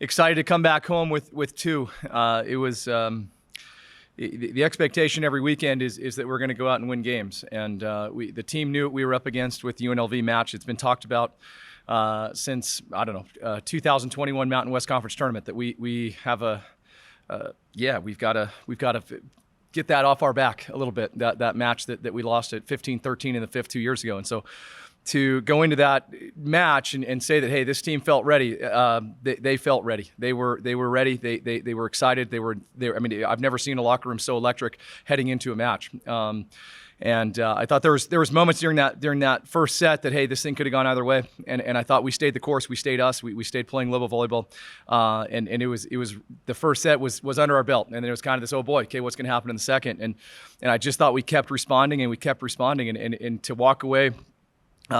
Excited to come back home with two. It was the expectation every weekend is that we're going to go out and win games, and the team knew what we were up against with the UNLV match. It's been talked about since 2021 Mountain West Conference tournament that we have we've got to get that off our back a little bit. That match that we lost at 15-13 in the fifth 2 years ago, and so to go into that match and say that, hey, this team felt ready. They felt ready. They were ready. They were excited. I mean, I've never seen a locker room so electric heading into a match. And I thought there was moments during that first set that, hey, this thing could have gone either way. And I thought we stayed the course. We stayed us. We stayed playing level volleyball. And it was the first set was under our belt. And then it was kind of this, oh boy, okay, what's going to happen in the second? And I just thought we kept responding and to walk away with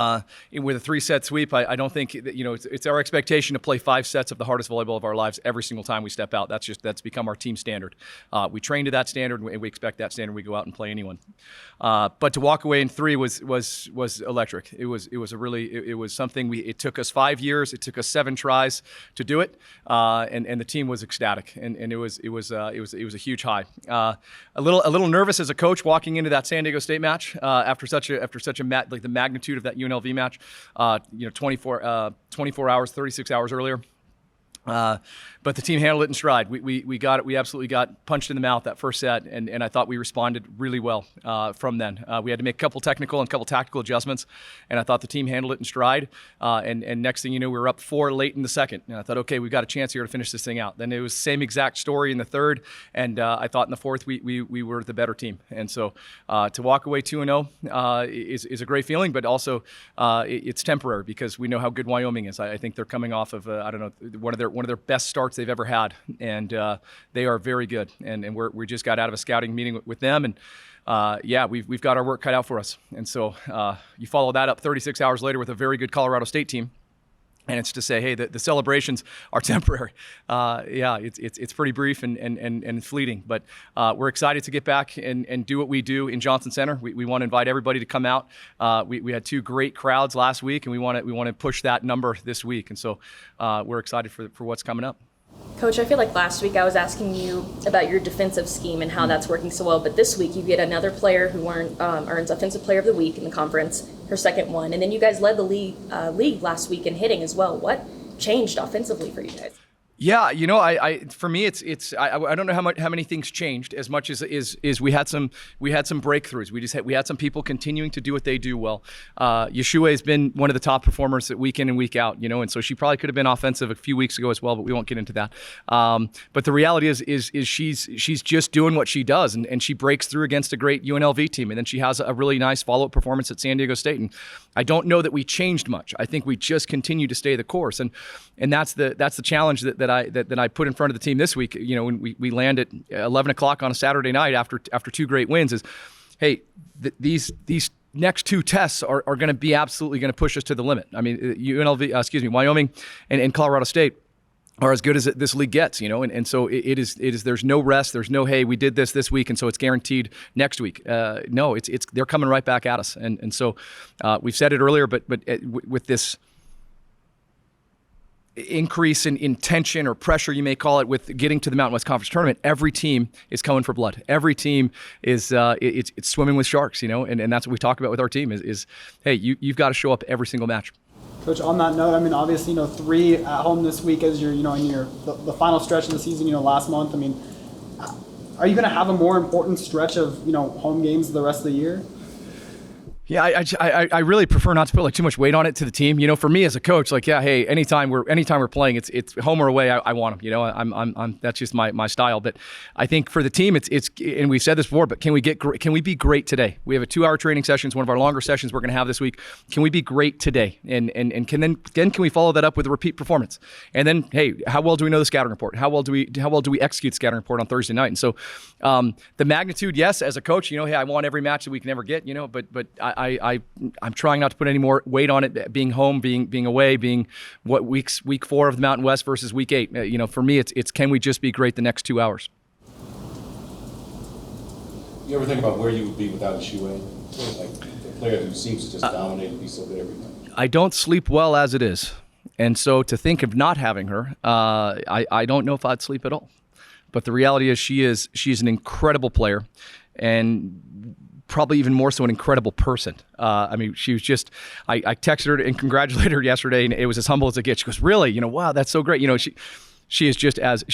a 3-set sweep, I don't think that, it's our expectation to play 5 sets of the hardest volleyball of our lives every single time we step out. That's become our team standard. We train to that standard, and we expect that standard. We go out and play anyone. But to walk away in 3 was electric. It was something. It took us 5 years. It took us 7 tries to do it, and the team was ecstatic, and it was a huge high. A little nervous as a coach walking into that San Diego State match after such a like the magnitude of that UNLV match, 24 hours, 36 hours earlier. But the team handled it in stride. We got it. We absolutely got punched in the mouth that first set, and I thought we responded really well from then. We had to make a couple technical and a couple tactical adjustments, and I thought the team handled it in stride. And next thing you know, we were up 4 late in the second, and I thought, okay, we've got a chance here to finish this thing out. Then it was the same exact story in the third, and I thought in the fourth we were the better team. And so to walk away 2-0 is a great feeling, but also it's temporary because we know how good Wyoming is. I think they're coming off of one of their best starts they've ever had, and they are very good. And we just got out of a scouting meeting with them, and we've got our work cut out for us. And so you follow that up 36 hours later with a very good Colorado State team, and it's to say, hey, the celebrations are temporary. It's pretty brief and fleeting, but we're excited to get back and do what we do in Johnson Center. We want to invite everybody to come out. We had 2 great crowds last week, and we want to push that number this week, and so we're excited for what's coming up. Coach, I feel like last week I was asking you about your defensive scheme and how that's working so well, but this week you get another player who earns Offensive Player of the Week in the conference, her second one, and then you guys led the league last week in hitting as well. What changed offensively for you guys? Yeah, for me, I don't know how many things changed as much as we had some breakthroughs. We had some people continuing to do what they do well. Yeshua has been one of the top performers week in and week out, and so she probably could have been offensive a few weeks ago as well, but we won't get into that. But the reality is she's just doing what she does, and she breaks through against a great UNLV team, and then she has a really nice follow-up performance at San Diego State. And I don't know that we changed much. I think we just continue to stay the course, and that's the challenge that I put in front of the team this week. When we land at 11 o'clock on a Saturday night after 2 great wins, is, hey, these next 2 tests are going to be absolutely going to push us to the limit. I mean, Wyoming and Colorado State are as good as this league gets, and so it is. There's no rest. There's no, hey, we did this week, and so it's guaranteed next week. No, they're coming right back at us, and so we've said it earlier, but with this increase in tension or pressure, you may call it, with getting to the Mountain West Conference tournament, every team is coming for blood. Every team is it's swimming with sharks, and that's what we talk about with our team is hey, you've got to show up every single match. Coach, on that note, I mean, obviously, 3 at home this week as you're, in the final stretch of the season, last month. I mean, are you going to have a more important stretch of, home games the rest of the year? Yeah, I really prefer not to put too much weight on it to the team. For me as a coach, hey, anytime we're playing, it's home or away, I want them. I'm that's just my style. But I think for the team, it's and we've said this before, but can we be great today? We have a 2-hour training session. It's one of our longer sessions we're going to have this week. Can we be great today? And can we follow that up with a repeat performance? And then, hey, how well do we know the scouting report? How well do we execute the scouting report on Thursday night? And so the magnitude, yes, as a coach, hey, I want every match that we can ever get, but I'm trying not to put any more weight on it, being home, being away, being week 4 of the Mountain West versus week 8. For me, it's can we just be great the next 2 hours? You ever think about where you would be without a Yeshua? Like the player who seems to just dominate and be so good every night. I don't sleep well as it is. And so to think of not having her, I don't know if I'd sleep at all. But the reality is she's an incredible player, and probably even more so an incredible person. I mean, she was just, I texted her and congratulated her yesterday, and it was as humble as it gets. She goes, really? Wow, that's so great. She is just as,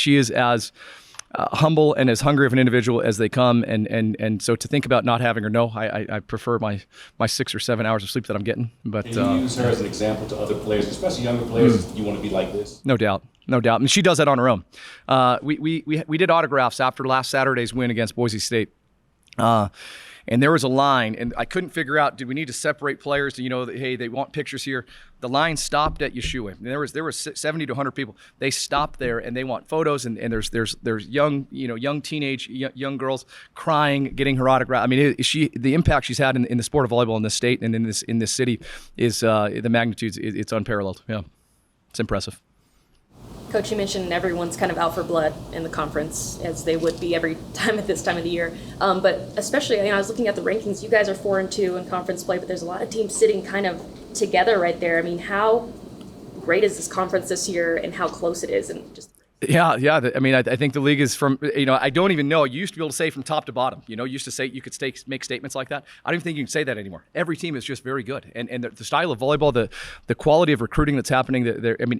humble and as hungry of an individual as they come. And so to think about not having her, no, I prefer my 6 or 7 hours of sleep that I'm getting. But can you use her as an example to other players, especially younger players? You want to be like this? No doubt. No doubt. And she does that on her own. We did autographs after last Saturday's win against Boise State. And there was a line, and I couldn't figure out, did we need to separate players? Hey, they want pictures here. The line stopped at Yeshua. And there was 70 to 100 people. They stopped there, and they want photos. And there's young teenage young girls crying, getting her autograph. I mean, the impact she's had in the sport of volleyball in this state and in this city is the magnitude. It's unparalleled. Yeah, it's impressive. Coach, you mentioned everyone's kind of out for blood in the conference, as they would be every time at this time of the year. But especially, I was looking at the rankings. You guys are 4-2 in conference play, but there's a lot of teams sitting kind of together right there. I mean, how great is this conference this year, and how close it is, and just. Yeah. I mean, I think the league is from, I don't even know. You used to be able to say from top to bottom. You used to say you could make statements like that. I don't even think you can say that anymore. Every team is just very good. And the style of volleyball, the quality of recruiting that's happening,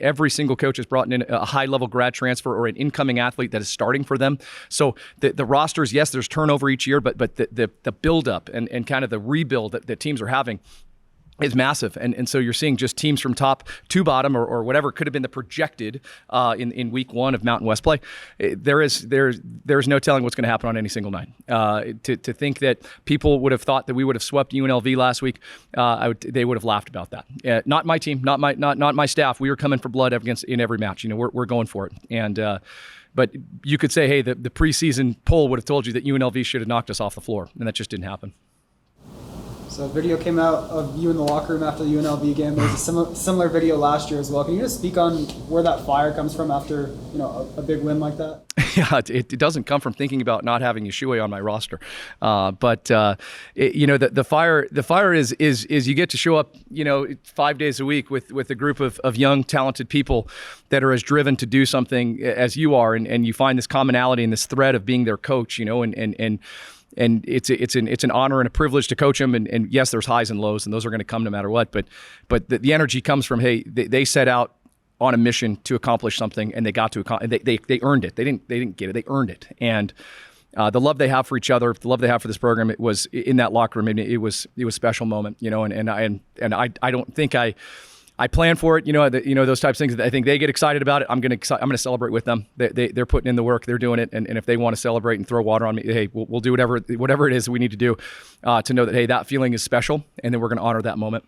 every single coach has brought in a high-level grad transfer or an incoming athlete that is starting for them. So the rosters, yes, there's turnover each year, but the build-up and kind of the rebuild that teams are having is massive. And so you're seeing just teams from top to bottom or whatever could have been the projected in week one of Mountain West play. There's no telling what's going to happen on any single night. To think that people would have thought that we would have swept UNLV last week, they would have laughed about that. Not my team, not my staff. We were coming for blood in every match. We're going for it. And but you could say, hey, the preseason poll would have told you that UNLV should have knocked us off the floor, and that just didn't happen. So a video came out of you in the locker room after the UNLV game. There was a similar video last year as well. Can you just speak on where that fire comes from after a big win like that? Yeah, it doesn't come from thinking about not having Yeshua on my roster, but the fire is you get to show up 5 days a week with a group of young talented people that are as driven to do something as you are, and you find this commonality and this thread of being their coach, and it's an honor and a privilege to coach them. And yes, there's highs and lows, and those are going to come no matter what. But the energy comes from, hey, they set out on a mission to accomplish something, and they got to they earned it. They didn't get it. They earned it. And the love they have for each other, the love they have for this program, it was in that locker room. It was a special moment, And I don't think I plan for it, those types of things. I think they get excited about it. I'm going to celebrate with them. They're putting in the work. They're doing it. And if they want to celebrate and throw water on me, hey, we'll do whatever it is we need to do to know that, hey, that feeling is special, and then we're going to honor that moment.